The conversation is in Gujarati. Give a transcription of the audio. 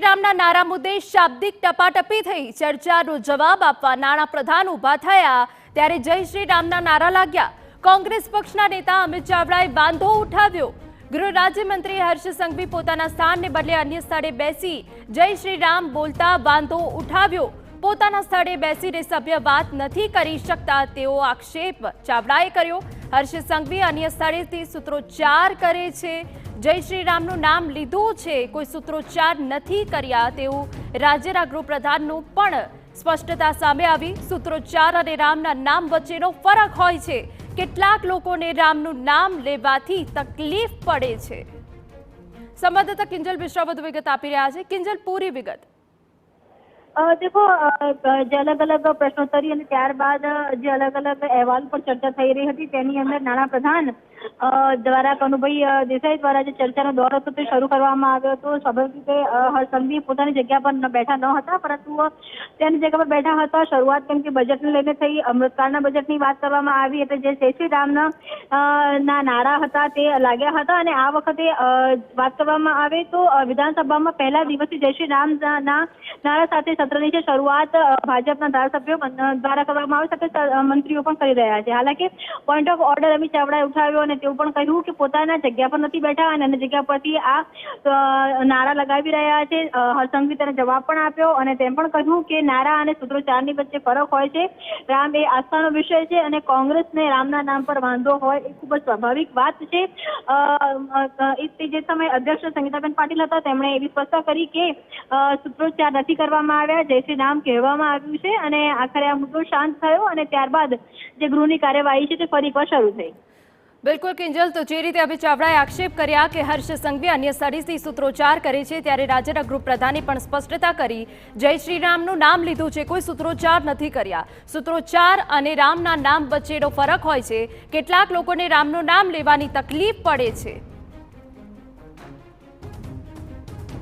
રામના નારા મુદ્દે શાબ્દિક ટપાટપી થઈ। ચર્ચાનો જવાબ આપવા નાણા પ્રધાન ઊભા થયા ત્યારે જય શ્રી રામના નારા લાગ્યા। કોંગ્રેસ પક્ષના નેતા અમિત ચાવડાએ વાંધો ઉઠાવ્યો। ગૃહ રાજ્યમંત્રી હર્ષ સંઘવી પોતાના સ્થાનને બદલે અન્ય સ્થળે બેસી જય શ્રી રામ બોલતા વાંધો ઉઠાવ્યો। પોતાના સ્થળે બેસીને સભ્ય વાત નથી કરી શકતા તેવો આક્ષેપ ચાવડાએ કર્યો। હર્ષ સંઘવી અન્ય સ્થળેથી સૂત્રોચ્ચાર કરે છે। જય શ્રી રામનું નામ લીધું છે, કોઈ સૂત્રોચ્ચાર નથી કર્યા તેવું રાજ્યના ગૃહપ્રધાનનું પણ સ્પષ્ટતા સામે આવી। સૂત્રોચ્ચાર અને રામના નામ વચ્ચેનો ફરક હોય છે। કેટલાક લોકોને રામનું નામ લેવાથી તકલીફ પડે છે। સંવાદદાતા કિંજલ મિશ્રા વધુ વિગત આપી રહ્યા છે। કિંજલ, પૂરી વિગત। देखो જે અલગ અલગ પ્રશ્નોત્તરી અને ત્યારબાદ જે અલગ અલગ અહેવાલ પર ચર્ચા થઈ રહી હતી તેની અંદર નાણાં પ્રધાન દ્વારા કનુભાઈ દેસાઈ દ્વારા જે ચર્ચાનો દોર હતો તે શરૂ કરવામાં આવ્યો હતો। સ્વાભાવિક રીતે હર્ષ સંઘવી પોતાની જગ્યા પર બેઠા ન હતા, પરંતુ તેની જગ્યા પર બેઠા હતા। શરૂઆત કેમ કે બજેટને લઈને થઈ, અમૃતકાળના બજેટની વાત કરવામાં આવી એટલે જે જય શ્રી રામના નારા હતા તે લાગ્યા હતા। અને આ વખતે વાત કરવામાં આવે તો વિધાનસભામાં પહેલા દિવસથી જય શ્રી રામના નારા સાથે સત્રની જે શરૂઆત ભાજપના ધારાસભ્યો દ્વારા કરવામાં આવે સાથે મંત્રીઓ પણ કરી રહ્યા છે। હાલાકી પોઈન્ટ ઓફ ઓર્ડર અમિત ચાવડાએ ઉઠાવ્યો અને તેવું પણ કહ્યું કે પોતાના જગ્યા પર નથી બેઠા અને અન્ય જગ્યા પરથી આ નારા લગાવી રહ્યા છે। હર્ષ સંઘવી તેને જવાબ પણ આપ્યો અને તેમ પણ કહ્યું કે નારા અને સૂત્રોચ્ચારની વચ્ચે ફરક હોય છે। રામ એ આસ્થાનો વિષય છે અને કોંગ્રેસને રામના નામ પર વાંધો હોય એ ખૂબ જ સ્વાભાવિક વાત છે। જે સમયે અધ્યક્ષ સંગીતાબેન પાટીલ હતા તેમણે એવી સ્પષ્ટતા કરી કે સૂત્રોચ્ચાર નથી કરવામાં આવ્યા, જય શ્રી રામ કહેવામાં આવ્યું છે અને આખરે આ મુદ્દો શાંત થયો અને ત્યારબાદ જે ગૃહની કાર્યવાહી છે તે ફરી એકવાર શરૂ થઈ। બિલકુલ કિંજલ, તો જે રીતે અમિત ચાવડાએ આક્ષેપ કર્યા કે હર્ષ સંઘવી અન્ય સ્થળેથી સૂત્રોચ્ચાર કરે છે ત્યારે રાજ્યના ગૃહપ્રધાને પણ સ્પષ્ટતા કરી જય શ્રી રામનું નામ લીધું છે, કોઈ સૂત્રોચ્ચાર નથી કર્યા। સૂત્રોચ્ચાર અને રામના નામ વચ્ચેનો ફરક હોય છે। કેટલાક લોકોને રામનું નામ લેવાની તકલીફ પડે છે।